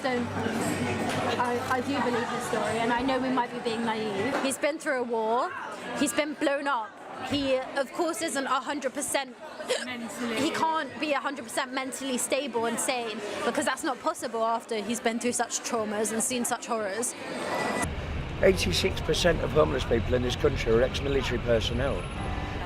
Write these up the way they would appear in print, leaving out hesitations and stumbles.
just don't. I do believe his story, and I know we might be being naive. He's been through a war. He's been blown up. He, of course, isn't 100%. Mentally. He can't be 100% mentally stable and sane, because that's not possible after he's been through such traumas and seen such horrors. 86% of homeless people in this country are ex-military personnel.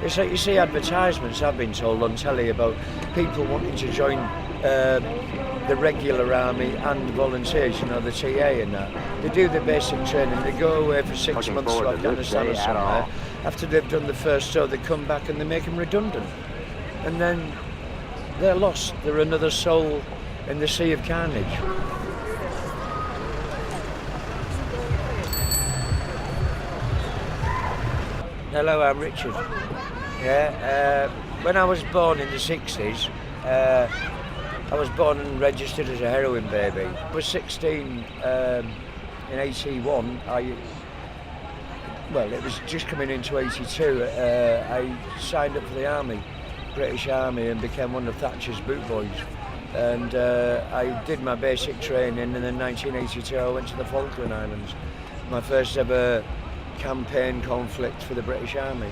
It's like you see advertisements, I've been told on telly, about people wanting to join the regular army and volunteers, you know, the TA and that. They do the basic training, they go away for 6 months to Afghanistan or somewhere. After they've done the first tour, they come back and they make them redundant. And then they're lost. They're another soul in the sea of carnage. Hello, I'm Richard. Yeah, when I was born in the 60s, I was born and registered as a heroin baby. I was 16 in 81. Well, it was just coming into 82. I signed up for the army, British Army, and became one of Thatcher's boot boys. And I did my basic training, and in 1982 I went to the Falkland Islands. My first ever campaign conflict for the British Army.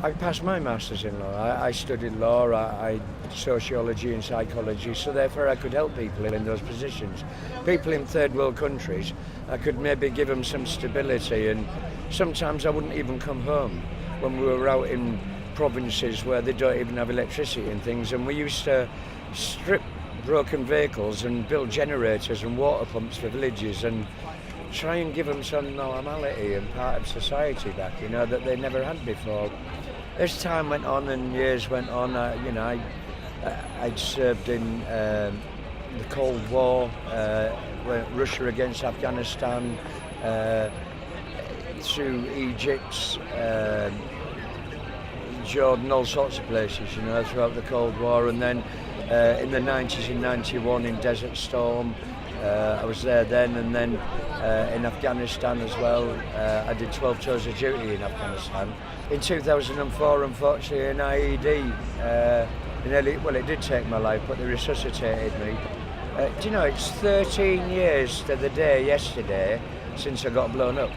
I passed my Masters in Law. I studied law, I sociology and psychology, so therefore I could help people in those positions. People in third world countries, I could maybe give them some stability, and sometimes I wouldn't even come home when we were out in provinces where they don't even have electricity and things, and we used to strip broken vehicles and build generators and water pumps for villages and try and give them some normality and part of society back, you know, that they never had before. As time went on and years went on, I'd served in the Cold War, Russia against Afghanistan, through Egypt, Jordan, all sorts of places, you know, throughout the Cold War, and then in the 90s, in 91 in Desert Storm. I was there then, and then in Afghanistan as well. I did 12 tours of duty in Afghanistan. In 2004, unfortunately, an IED, it did take my life, but they resuscitated me. Do you know, it's 13 years to the day yesterday since I got blown up.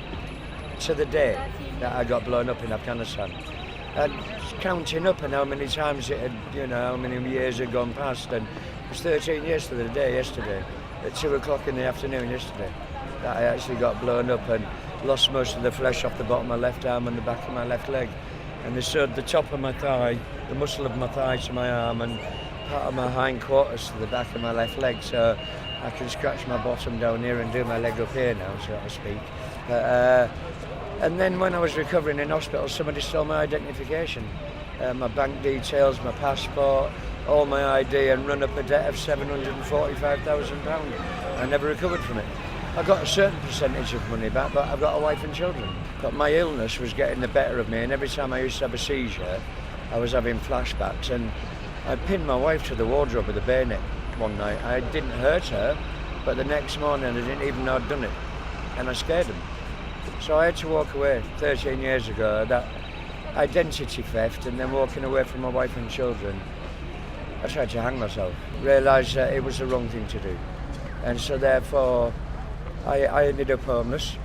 To the day that I got blown up in Afghanistan. And counting up and how many times it had, you know, how many years had gone past, and it was 13 years to the day yesterday. At 2 o'clock in the afternoon yesterday, that I actually got blown up and lost most of the flesh off the bottom of my left arm and the back of my left leg. And they sewed the top of my thigh, the muscle of my thigh to my arm, and part of my hindquarters to the back of my left leg, so I can scratch my bottom down here and do my leg up here now, so to speak. And then when I was recovering in hospital, somebody stole my identification, my bank details, my passport, all my ID, and run up a debt of £745,000. I never recovered from it. I got a certain percentage of money back, but I've got a wife and children. But my illness was getting the better of me, and every time I used to have a seizure, I was having flashbacks, and I pinned my wife to the wardrobe with a bayonet one night. I didn't hurt her, but the next morning I didn't even know I'd done it, and I scared them. So I had to walk away 13 years ago, that identity theft, and then walking away from my wife and children. I tried to hang myself, realised that it was the wrong thing to do. And so therefore, I ended up homeless,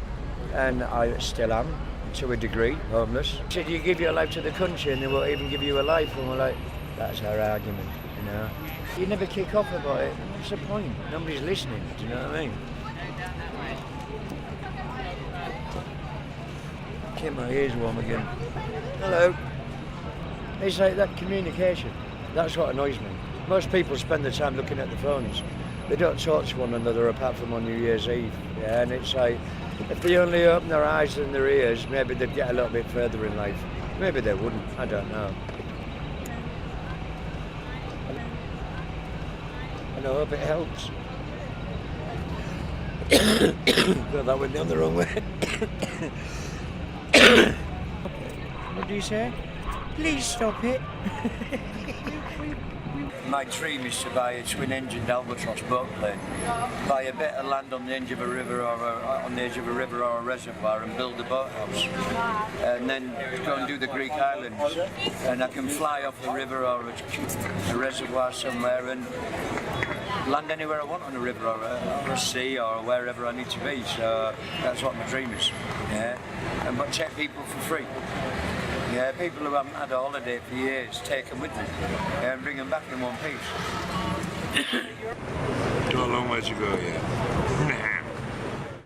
and I still am, to a degree, homeless. He said, you give your life to the country and they won't even give you a life, and we're like, that's our argument, you know. You never kick off about it, what's the point? Nobody's listening, do you know what I mean? Keep my ears warm again. Hello. It's like that communication. That's what annoys me. Most people spend their time looking at the phones. They don't talk to one another apart from on New Year's Eve. Yeah, and it's like, if they only open their eyes and their ears, maybe they'd get a little bit further in life. Maybe they wouldn't, I don't know. And I hope it helps. Well, that went down the wrong way. What do you say? Please stop it. My dream is to buy a twin-engined albatross boat plane, buy a bit of land on the edge of a river or a reservoir, and build a boathouse, and then go and do the Greek islands. And I can fly off the river or a reservoir somewhere and land anywhere I want on a river or a sea or wherever I need to be. So that's what my dream is. Yeah, but take people for free. Yeah, people who haven't had a holiday for years, take them with me and bring them back in one piece. Got a long way to go yet.